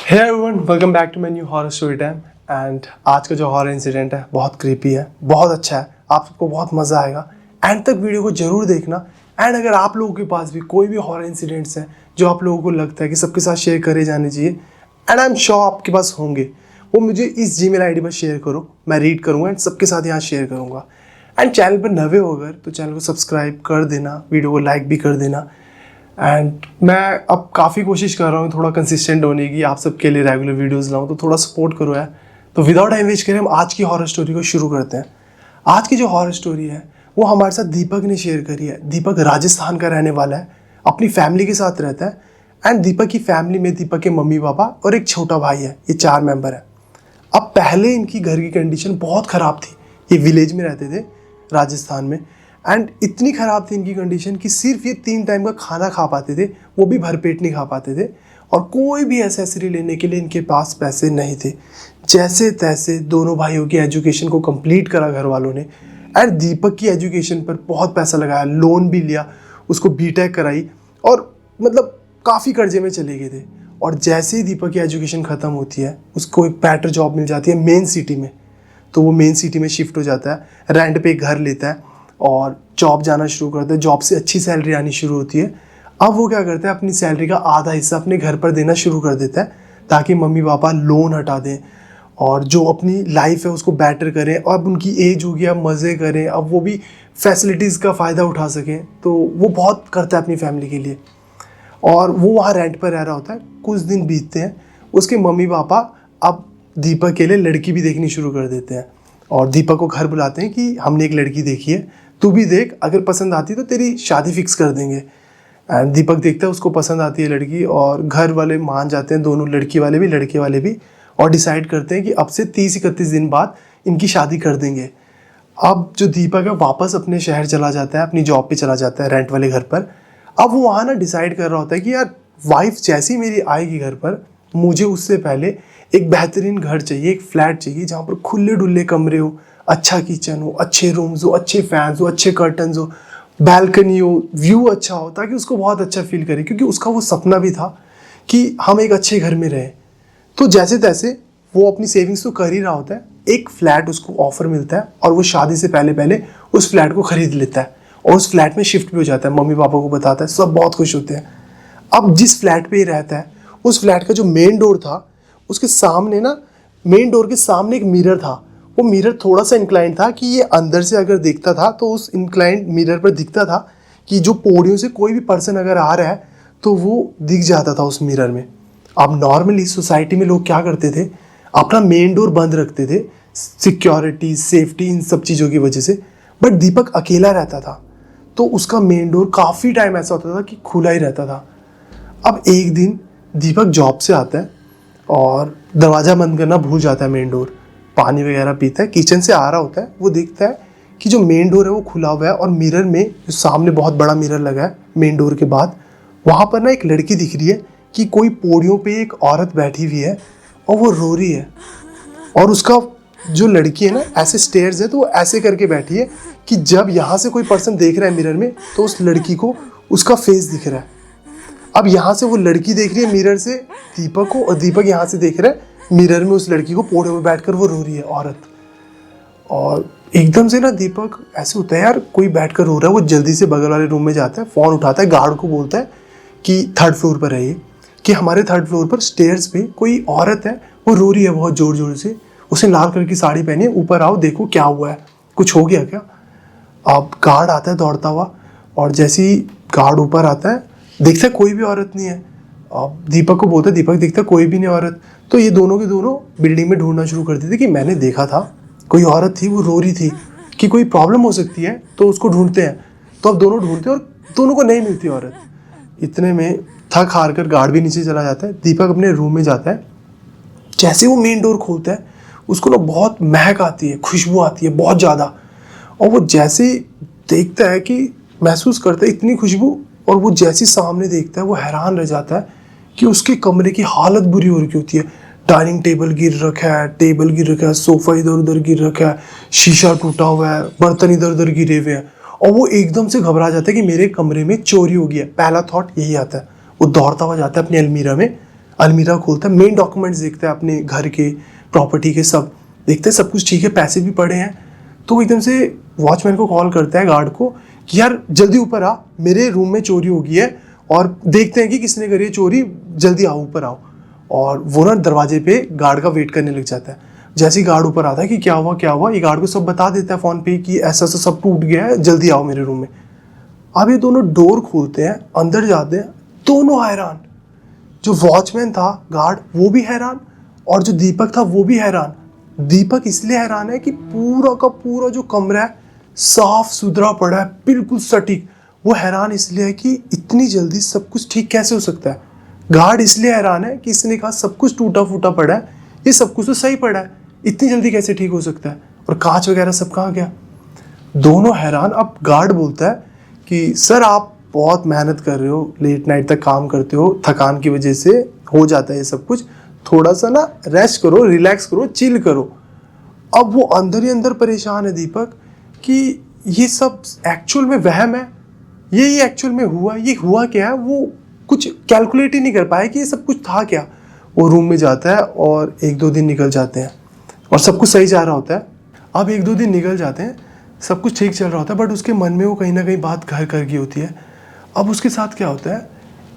Hey everyone, welcome back to my new horror story time. And आज का जो horror incident है बहुत क्रीपी है, बहुत अच्छा है, आप सबको बहुत मज़ा आएगा। एंड तक वीडियो को जरूर देखना। एंड अगर आप लोगों के पास भी कोई भी हॉरर इंसिडेंट्स हैं जो आप लोगों को लगता है कि सबके साथ शेयर करे जाने चाहिए, एंड आई एम श्योर आपके पास होंगे, वो मुझे इस जीमेल आईडी पर शेयर करो, मैं रीड करूँगा एंड सबके साथ यहाँ शेयर करूँगा। एंड चैनल पर नए हो अगर तो चैनल को सब्सक्राइब कर देना, वीडियो को लाइक भी कर देना। एंड मैं अब काफ़ी कोशिश कर रहा हूँ थोड़ा कंसिस्टेंट होने की, आप सबके लिए रेगुलर वीडियोस लाऊं, तो थोड़ा सपोर्ट करो यार। तो विदाउट टाइम वेस्ट करें हम आज की हॉरर स्टोरी को शुरू करते हैं। आज की जो हॉरर स्टोरी है वो हमारे साथ दीपक ने शेयर करी है। दीपक राजस्थान का रहने वाला है, अपनी फैमिली के साथ रहता है। एंड दीपक की फैमिली में दीपक के मम्मी पापा और एक छोटा भाई है, ये 4 मेंबर है। अब पहले इनकी घर की कंडीशन बहुत ख़राब थी, ये विलेज में रहते थे राजस्थान में। एंड इतनी ख़राब थी इनकी कंडीशन कि सिर्फ ये 3 टाइम का खाना खा पाते थे, वो भी भरपेट नहीं खा पाते थे। और कोई भी एसेसरी लेने के लिए इनके पास पैसे नहीं थे। जैसे तैसे दोनों भाइयों की एजुकेशन को कंप्लीट करा घर वालों ने। एंड दीपक की एजुकेशन पर बहुत पैसा लगाया, लोन भी लिया, उसको बीटेक कराई और मतलब काफ़ी कर्जे में चले गए थे। और जैसे ही दीपक की एजुकेशन ख़त्म होती है उसको एक बेटर जॉब मिल जाती है मेन सिटी में। तो वो मेन सिटी में शिफ्ट हो जाता है, रेंट पे एक घर लेता है और जॉब जाना शुरू करते हैं। जॉब से अच्छी सैलरी आनी शुरू होती है। अब वो क्या करता है, अपनी सैलरी का आधा हिस्सा अपने घर पर देना शुरू कर देता है ताकि मम्मी पापा लोन हटा दें और जो अपनी लाइफ है उसको बेटर करें। और अब उनकी एज हो गई, अब मज़े करें, अब वो भी फैसिलिटीज़ का फ़ायदा उठा सकें। तो वो बहुत करता है अपनी फैमिली के लिए। और वो वहाँ रेंट पर रह रहा होता है। कुछ दिन बीतते हैं, उसके मम्मी पापा अब दीपक के लिए लड़की भी देखनी शुरू कर देते हैं और दीपक को घर बुलाते हैं कि हमने एक लड़की देखी है, तू भी देख, अगर पसंद आती तो तेरी शादी फिक्स कर देंगे। एंड दीपक देखता है, उसको पसंद आती है लड़की और घर वाले मान जाते हैं, दोनों लड़की वाले भी लड़के वाले भी, और डिसाइड करते हैं कि अब से 30-31 दिन बाद इनकी शादी कर देंगे। अब जो दीपक है वापस अपने शहर चला जाता है, अपनी जॉब पे चला जाता है रेंट वाले घर पर। अब वो वहाँ ना डिसाइड कर रहा होता है कि यार वाइफ जैसी मेरी आएगी घर पर, मुझे उससे पहले एक बेहतरीन घर चाहिए, एक फ्लैट चाहिए जहाँ पर खुले डुल्ले कमरे हो, अच्छा किचन हो, अच्छे रूम्स हो, अच्छे फैंस हो, अच्छे कर्टन्स हो, बैल्कनी हो, व्यू अच्छा हो, ताकि उसको बहुत अच्छा फील करे। क्योंकि उसका वो सपना भी था कि हम एक अच्छे घर में रहें। तो जैसे तैसे वो अपनी सेविंग्स तो कर ही रहा होता है, एक फ्लैट उसको ऑफर मिलता है और वो शादी से पहले पहले उस फ्लैट को खरीद लेता है और उस फ्लैट में शिफ्ट भी हो जाता है। मम्मी पापा को बताता है, सब बहुत खुश होते हैं। अब जिस फ्लैट पे ही रहता है उस फ्लैट का जो मेन डोर था उसके सामने ना, मेन डोर के सामने एक मिरर था। वो मिरर थोड़ा सा इंक्लाइन था कि ये अंदर से अगर देखता था तो उस इंक्लाइंड मिरर पर दिखता था कि जो पौड़ियों से कोई भी पर्सन अगर आ रहा है तो वो दिख जाता था उस मिरर में। अब नॉर्मली सोसाइटी में लोग क्या करते थे, अपना मेन डोर बंद रखते थे, सिक्योरिटी, सेफ्टी, इन सब चीज़ों की वजह से। बट दीपक अकेला रहता था तो उसका मेन डोर काफ़ी टाइम ऐसा होता था कि खुला ही रहता था। अब एक दिन दीपक जॉब से आता है और दरवाज़ा बंद करना भूल जाता है मेन डोर, पानी वगैरह पीता है, किचन से आ रहा होता है, वो देखता है कि जो मेन डोर है वो खुला हुआ है और मिरर में जो सामने बहुत बड़ा मिरर लगा है मेन डोर के बाद, वहाँ पर ना एक लड़की दिख रही है कि कोई पौड़ियों पे एक औरत बैठी हुई है और वो रो रही है। और उसका जो लड़की है ना, ऐसे स्टेयर्स है तो वो ऐसे करके बैठी है कि जब यहाँ से कोई पर्सन देख रहा है मिरर में तो उस लड़की को उसका फेस दिख रहा है। अब यहाँ से वो लड़की देख रही है मिरर से दीपक को और दीपक यहाँ से देख रहा है मिरर में उस लड़की को, पौड़े में बैठकर वो रो रही है औरत। और एकदम से ना दीपक ऐसे होता है, यार कोई बैठकर रो रहा है। वो जल्दी से बगल वाले रूम में जाता है, फ़ोन उठाता है, गार्ड को बोलता है कि 3rd फ्लोर पर है ये, कि हमारे 3rd फ्लोर पर स्टेयर्स पे कोई औरत है, वो रो रही है बहुत ज़ोर ज़ोर से, उसने लाल कलर की साड़ी पहनी है, ऊपर आओ देखो क्या हुआ है, कुछ हो गया क्या। अब गार्ड आता है दौड़ता हुआ और जैसे ही गार्ड ऊपर आता है देखता है कोई भी औरत नहीं है। अब दीपक को बोलता है, दीपक देखता है कोई भी नहीं औरत। तो ये दोनों के दोनों बिल्डिंग में ढूंढना शुरू कर देते कि मैंने देखा था कोई औरत थी, वो रो रही थी, कि कोई प्रॉब्लम हो सकती है तो उसको ढूंढते हैं। तो अब दोनों ढूंढते हैं और दोनों को नहीं मिलती औरत। इतने में थक हार कर गार्ड भी नीचे चला जाता है, दीपक अपने रूम में जाता है। जैसे वो मेन डोर खोलता है उसको ना बहुत महक आती है, खुशबू आती है बहुत ज़्यादा। और वो जैसे देखता है कि महसूस करता है इतनी खुशबू, और वो जैसे सामने देखता है वो हैरान रह जाता है कि उसके कमरे की हालत बुरी हो रखी होती है। डाइनिंग टेबल गिर रखा है, टेबल गिर रखा है, सोफ़ा इधर उधर गिर रखा है, शीशा टूटा हुआ है, बर्तन इधर उधर गिरे हुए हैं। और वो एकदम से घबरा जाता है कि मेरे कमरे में चोरी हो गई है। पहला थॉट यही आता है। वो दौड़ता हुआ जाता है अपनी अलमीरा में, अलमीरा खोलता है, मेन डॉक्यूमेंट्स देखता है अपने घर के, प्रॉपर्टी के, सब देखते हैं, सब कुछ ठीक है, पैसे भी पड़े हैं। तो वो एकदम से वॉचमैन को कॉल करता है, गार्ड को, कि यार जल्दी ऊपर आ, मेरे रूम में चोरी हो गई है और देखते हैं कि किसने करी है चोरी, जल्दी आओ, ऊपर आओ। और वो ना दरवाजे पे गार्ड का वेट करने लग जाता है। जैसे ही गार्ड ऊपर आता है कि क्या हुआ क्या हुआ, ये गार्ड को सब बता देता है फ़ोन पे कि ऐसा ऐसा सब टूट गया है, जल्दी आओ मेरे रूम में। अब ये दोनों डोर खोलते हैं, अंदर जाते हैं, दोनों हैरान। जो वॉचमैन था, गार्ड, वो भी हैरान, और जो दीपक था वो भी हैरान। दीपक इसलिए हैरान है कि पूरा का पूरा जो कमरा है साफ सुथरा पड़ा है, बिल्कुल सटीक। वो हैरान इसलिए है कि इतनी जल्दी सब कुछ ठीक कैसे हो सकता है। गार्ड इसलिए हैरान है कि इसने कहा सब कुछ टूटा फूटा पड़ा है, ये सब कुछ तो सही पड़ा है, इतनी जल्दी कैसे ठीक हो सकता है, और कांच वगैरह सब कहाँ गया। दोनों हैरान। अब गार्ड बोलता है कि सर आप बहुत मेहनत कर रहे हो, लेट नाइट तक काम करते हो, थकान की वजह से हो जाता है ये सब कुछ, थोड़ा सा ना रेस्ट करो, रिलैक्स करो, चिल करो। अब वो अंदर ही अंदर परेशान है दीपक कि ये सब एक्चुअल में वहम है, ये एक्चुअल में हुआ, ये हुआ क्या है। वो कुछ कैलकुलेट ही नहीं कर पाया कि ये सब कुछ था क्या। वो रूम में जाता है और 1-2 दिन निकल जाते हैं और सब कुछ सही जा रहा होता है। अब 1-2 दिन निकल जाते हैं, सब कुछ ठीक चल रहा होता है, बट उसके मन में वो कहीं ना कहीं बात घर कर गई होती है। अब उसके साथ क्या होता है,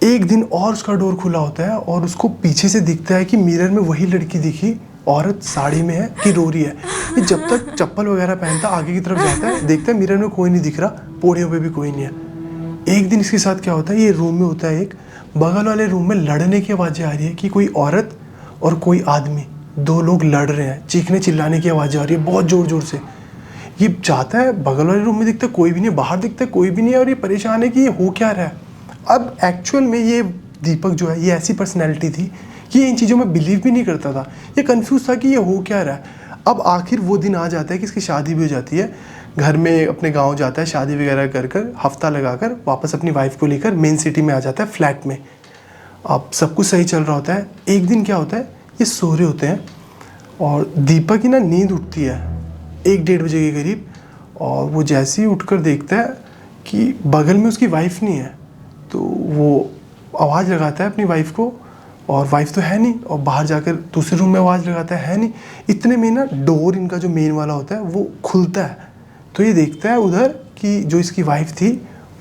एक दिन और उसका डोर खुला होता है और उसको पीछे से दिखता है कि मिरर में वही लड़की दिखी, औरत साड़ी में है, कि रो रही है। ये जब तक चप्पल वगैरह पहनता आगे की तरफ जाता है, देखता है मिरर में कोई नहीं दिख रहा, पौड़ियों पे भी कोई नहीं है। एक दिन इसके साथ क्या होता है, ये रूम में होता है, एक बगल वाले रूम में लड़ने की आवाज़ें आ रही है कि कोई औरत और कोई आदमी, 2 लोग लड़ रहे हैं, चीखने चिल्लाने की आवाज़ें आ रही है बहुत ज़ोर ज़ोर से। ये जाता है बगल वाले रूम में, दिखता है कोई भी नहीं, बाहर दिखता है कोई भी नहीं है, और ये परेशान है कि ये हो क्या रहा है। अब एक्चुअल में ये दीपक जो है, ये ऐसी पर्सनैलिटी थी कि ये इन चीज़ों में बिलीव भी नहीं करता था, ये कंफ्यूज था कि ये हो क्या रहा है। अब आखिर वो दिन आ जाता है कि इसकी शादी भी हो जाती है, घर में अपने गांव जाता है, शादी वगैरह कर कर हफ्ता लगाकर वापस अपनी वाइफ को लेकर मेन सिटी में आ जाता है, फ्लैट में। अब सब कुछ सही चल रहा होता है। एक दिन क्या होता है, ये सो रहे होते हैं और दीपक की ना नींद उठती है 1-1:30 बजे के करीब, और वो जैसे ही उठकर देखता है कि बगल में उसकी वाइफ नहीं है, तो वो आवाज़ लगाता है अपनी वाइफ को, और वाइफ तो है नहीं, और बाहर जाकर दूसरे रूम में आवाज़ लगाता है नहीं। इतने में ना डोर इनका जो मेन वाला होता है वो खुलता है, तो ये देखता है उधर कि जो इसकी वाइफ थी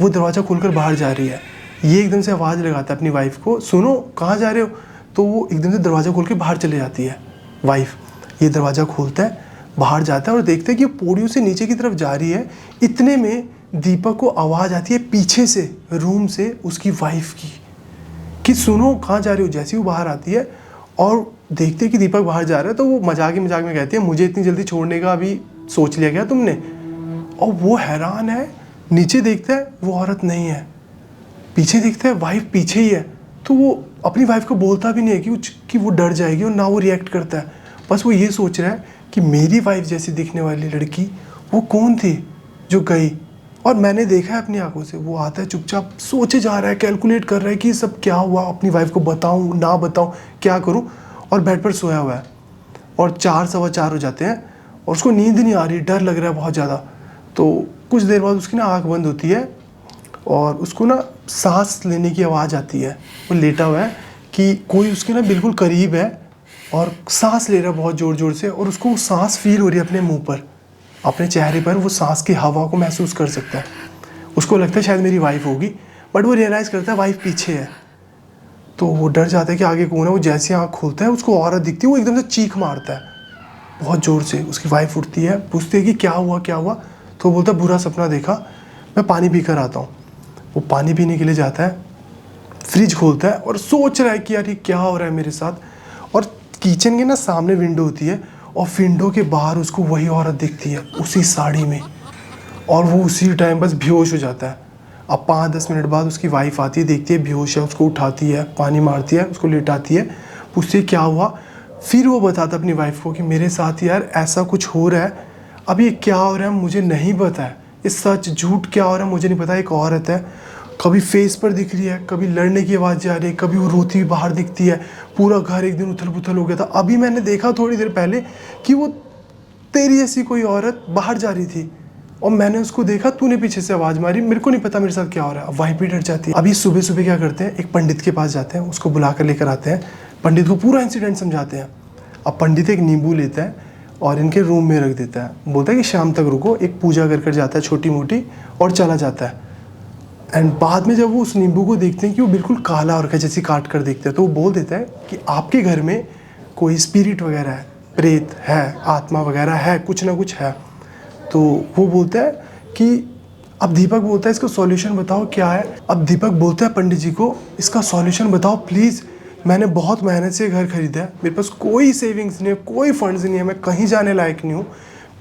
वो दरवाज़ा खोलकर बाहर जा रही है। ये एकदम से आवाज़ लगाता है अपनी वाइफ को, सुनो कहाँ जा रहे हो, तो वो एकदम से दरवाज़ा खोल के बाहर चले जाती है वाइफ। ये दरवाज़ा खोलता है, बाहर जाता है और देखता है कि पौड़ियों से नीचे की तरफ जा रही है। इतने में दीपक को आवाज़ आती है पीछे से, रूम से, उसकी वाइफ की, कि सुनो कहाँ जा रही हो। जैसे ही वो बाहर आती है और देखते हैं कि दीपक बाहर जा रहा है, तो वो मजाक में कहती है, मुझे इतनी जल्दी छोड़ने का अभी सोच लिया क्या तुमने। और वो हैरान है, नीचे देखता है वो औरत नहीं है, पीछे देखता है वाइफ पीछे ही है। तो वो अपनी वाइफ को बोलता भी नहीं है कि वो डर जाएगी, और ना वो रिएक्ट करता है। बस वो ये सोच रहा है कि मेरी वाइफ जैसी दिखने वाली लड़की वो कौन थी जो गई, और मैंने देखा है अपनी आंखों से। वो आता है चुपचाप, सोचे जा रहा है, कैलकुलेट कर रहा है कि ये सब क्या हुआ, अपनी वाइफ को बताऊं ना बताऊं, क्या करूं, और बेड पर सोया हुआ है। और 4-4:15 हो जाते हैं और उसको नींद नहीं आ रही, डर लग रहा है बहुत ज़्यादा। तो कुछ देर बाद उसकी ना आँख बंद होती है और उसको ना सांस लेने की आवाज़ आती है। वो लेटा हुआ है कि कोई उसके ना बिल्कुल करीब है और सांस ले रहा है बहुत ज़ोर ज़ोर से, और उसको वो सांस फील हो रही है अपने मुंह पर, अपने चेहरे पर वो सांस की हवा को महसूस कर सकता है। उसको लगता है शायद मेरी वाइफ होगी, बट वो रियलाइज़ करता है वाइफ पीछे है। तो वो डर जाता है कि आगे कौन है। वो जैसे आँख खोलता है, उसको औरत दिखती है, वो एकदम से चीख मारता है बहुत ज़ोर से। उसकी वाइफ उठती है, पूछती है कि क्या हुआ क्या हुआ। तो वो बोलता है बुरा सपना देखा, मैं पानी पी कर आता हूँ। वो पानी पीने के लिए जाता है, फ्रिज खोलता है और सोच रहा है कि यार ये क्या हो रहा है मेरे साथ। और किचन के ना सामने विंडो होती है, और विंडो के बाहर उसको वही औरत दिखती है उसी साड़ी में, और वो उसी टाइम बस बेहोश हो जाता है। अब 5-10 मिनट बाद उसकी वाइफ आती है, देखती है बेहोश है, उसको उठाती है, पानी मारती है, उसको लेटाती है, पूछती है क्या हुआ। फिर वो बताता अपनी वाइफ को कि मेरे साथ यार ऐसा कुछ हो रहा है, अब ये क्या हो रहा है मुझे नहीं पता है, ये सच झूठ क्या हो रहा है मुझे नहीं पता। एक औरत है, कभी फेस पर दिख रही है, कभी लड़ने की आवाज़ जा रही है, कभी वो रोती हुई बाहर दिखती है। पूरा घर एक दिन उथल पुथल हो गया था। अभी मैंने देखा थोड़ी देर पहले कि वो तेरी जैसी कोई औरत बाहर जा रही थी, और मैंने उसको देखा, तूने पीछे से आवाज़ मारी, मेरे को नहीं पता मेरे साथ क्या हो रहा है। अब वाइफ भी डर जाती है। अभी सुबह सुबह क्या करते हैं, एक पंडित के पास जाते हैं, उसको बुला कर लेकर आते हैं। पंडित को पूरा इंसिडेंट समझाते हैं। अब पंडित एक नींबू लेता है और इनके रूम में रख देता है, बोलता है कि शाम तक रुको, एक पूजा कर जाता है छोटी मोटी और चला जाता है। एंड बाद में जब वो उस नींबू को देखते हैं कि वो बिल्कुल काला और जैसे काट कर देखते हैं, तो वो बोल देता है कि आपके घर में कोई स्पिरिट वगैरह है, प्रेत है, आत्मा वगैरह है, कुछ ना कुछ है। तो वो बोलता है कि अब दीपक बोलता है इसका सॉल्यूशन बताओ क्या है। अब दीपक बोलता है पंडित जी को, इसका सॉल्यूशन बताओ प्लीज़, मैंने बहुत मेहनत से घर खरीदा है, मेरे पास कोई सेविंग्स नहीं है, कोई फंड्स नहीं है, मैं कहीं जाने लायक नहीं हूँ,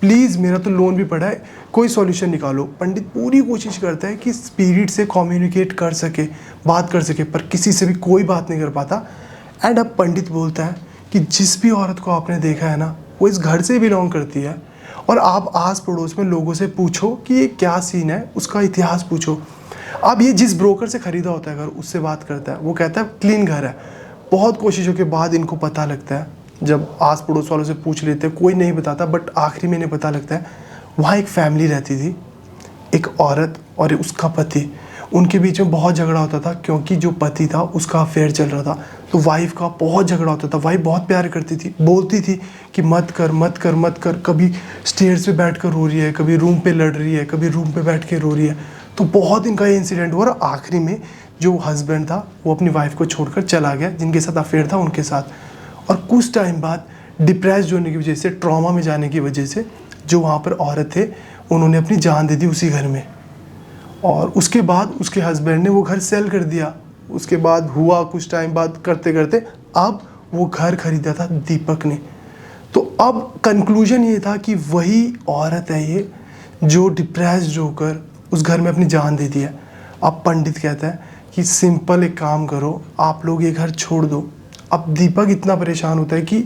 प्लीज़ मेरा तो लोन भी पड़ा है, कोई सॉल्यूशन निकालो। पंडित पूरी कोशिश करता है कि स्पिरिट से कम्युनिकेट कर सके, बात कर सके, पर किसी से भी कोई बात नहीं कर पाता। एंड अब पंडित बोलता है कि जिस भी औरत को आपने देखा है ना, वो इस घर से बिलोंग करती है, और आप आस पड़ोस में लोगों से पूछो कि ये क्या सीन है, उसका इतिहास पूछो। अब ये जिस ब्रोकर से ख़रीदा होता है घर, उससे बात करता है, वो कहता है क्लीन घर है। बहुत कोशिशों के बाद इनको पता लगता है, जब आस पड़ोस वालों से पूछ लेते हैं, कोई नहीं बताता, बट आखिरी में इन्हें पता लगता है वहाँ एक फैमिली रहती थी, एक औरत और उसका पति। उनके बीच में बहुत झगड़ा होता था, क्योंकि जो पति था उसका अफेयर चल रहा था, तो वाइफ का बहुत झगड़ा होता था। वाइफ बहुत प्यार करती थी, बोलती थी कि मत कर मत कर मत कर, कभी स्टेयर्स पे बैठ कर रो रही है, कभी रूम पे लड़ रही है, कभी रूम पे बैठ के रो रही है। तो बहुत इनका ये इंसिडेंट हुआ, और आखिरी में जो हस्बैंड था वो अपनी वाइफ को छोड़कर चला गया, जिनके साथ अफेयर था उनके साथ। और कुछ टाइम बाद डिप्रेस्ड होने की वजह से, ट्रॉमा में जाने की वजह से, जो वहाँ पर औरत थे उन्होंने अपनी जान दे दी उसी घर में। और उसके बाद उसके हस्बैंड ने वो घर सेल कर दिया। उसके बाद हुआ कुछ टाइम बाद, करते करते अब वो घर खरीदा था दीपक ने। तो अब कंक्लूजन ये था कि वही औरत है ये जो डिप्रेस्ड होकर उस घर में अपनी जान दे दी है। अब पंडित कहता है कि सिंपल एक काम करो, आप लोग ये घर छोड़ दो। अब दीपक इतना परेशान होता है कि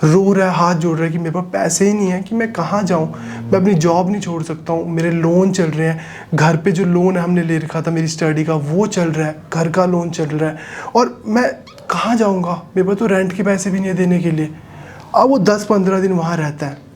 रो रहा है, हाथ जोड़ रहा है कि मेरे पास पैसे ही नहीं है, कि मैं कहाँ जाऊँ, मैं अपनी जॉब नहीं छोड़ सकता हूँ, मेरे लोन चल रहे हैं, घर पे जो लोन है हमने ले रखा था मेरी स्टडी का वो चल रहा है, घर का लोन चल रहा है, और मैं कहाँ जाऊँगा, मेरे पास तो रेंट के पैसे भी नहीं है देने के लिए। अब वो 10-15 दिन वहाँ रहता है।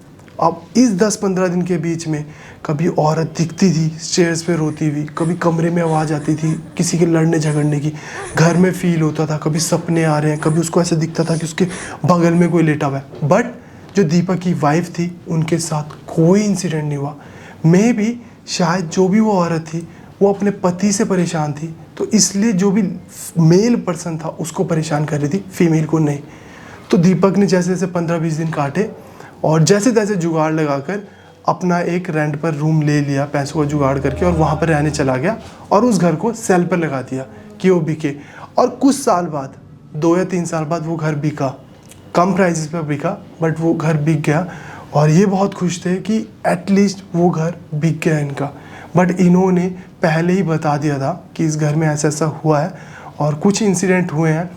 अब इस 10-15 दिन के बीच में कभी औरत दिखती थी स्टेयर्स पे रोती हुई, कभी कमरे में आवाज़ आती थी किसी के लड़ने झगड़ने की, घर में फील होता था, कभी सपने आ रहे हैं, कभी उसको ऐसा दिखता था कि उसके बगल में कोई लेटा हुआ है। बट जो दीपक की वाइफ थी उनके साथ कोई इंसिडेंट नहीं हुआ। मे भी शायद जो भी वो औरत थी वो अपने पति से परेशान थी, तो इसलिए जो भी मेल पर्सन था उसको परेशान कर रही थी, फीमेल को नहीं। तो दीपक ने जैसे जैसे 15-20 दिन काटे, और जैसे तैसे जुगाड़ लगाकर अपना एक रेंट पर रूम ले लिया, पैसों का जुगाड़ करके, और वहाँ पर रहने चला गया, और उस घर को सेल पर लगा दिया कि वो बिके। और कुछ साल बाद, 2 या 3 साल बाद वो घर बिका, कम प्राइसेस पर बिका, बट वो घर बिक गया। और ये बहुत खुश थे कि एटलीस्ट वो घर बिक गया इनका। बट इन्होंने पहले ही बता दिया था कि इस घर में ऐसा ऐसा हुआ है और कुछ इंसिडेंट हुए हैं।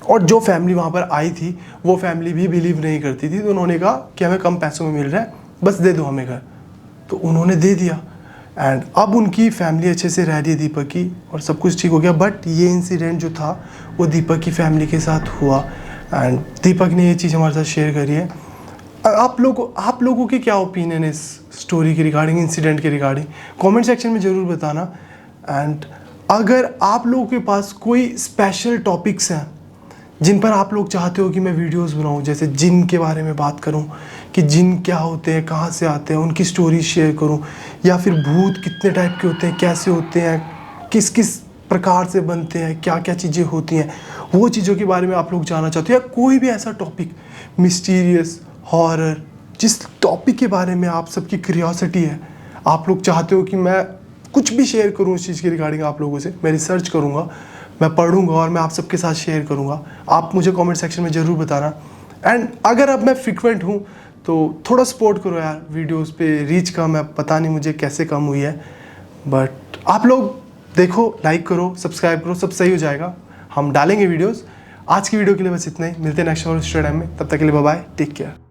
और जो फैमिली वहाँ पर आई थी वो फैमिली भी बिलीव नहीं करती थी, तो उन्होंने कहा कि हमें कम पैसों में मिल रहा है, बस दे दो हमें घर। तो उन्होंने दे दिया, एंड अब उनकी फैमिली अच्छे से रह रही है दीपक की, और सब कुछ ठीक हो गया। बट ये इंसिडेंट जो था वो दीपक की फैमिली के साथ हुआ, एंड दीपक ने ये चीज़ हमारे साथ शेयर करी है। आप लोगों के क्या ओपिनियन है इस स्टोरी के रिगार्डिंग, इंसिडेंट के रिगार्डिंग, कमेंट सेक्शन में ज़रूर बताना। एंड अगर आप लोगों के पास कोई स्पेशल टॉपिक्स हैं जिन पर आप लोग चाहते हो कि मैं वीडियोस बनाऊं, जैसे जिन के बारे में बात करूं कि जिन क्या होते हैं, कहां से आते हैं, उनकी स्टोरी शेयर करूं, या फिर भूत कितने टाइप के होते हैं, कैसे होते हैं, किस किस प्रकार से बनते हैं, क्या क्या चीज़ें होती हैं, वो चीज़ों के बारे में आप लोग जानना चाहते हो, या कोई भी ऐसा टॉपिक मिस्टीरियस, हॉरर, जिस टॉपिक के बारे में आप सबकी क्यूरियोसिटी है, आप लोग चाहते हो कि मैं कुछ भी शेयर करूं उस चीज़ के रिगार्डिंग आप लोगों से, मैं रिसर्च करूंगा, मैं पढ़ूंगा और मैं आप सबके साथ शेयर करूंगा। आप मुझे कमेंट सेक्शन में ज़रूर बताना। एंड अगर अब मैं फ्रिक्वेंट हूँ तो थोड़ा सपोर्ट करो यार, वीडियोस पे रीच कम है, पता नहीं मुझे कैसे कम हुई है, बट आप लोग देखो, लाइक करो, सब्सक्राइब करो, सब सही हो जाएगा, हम डालेंगे वीडियोस। आज की वीडियो के लिए बस इतना ही, मिलते हैं नेक्स्ट इंस्टाग्राम में, तब तक के लिए बाय बाय, टेक केयर।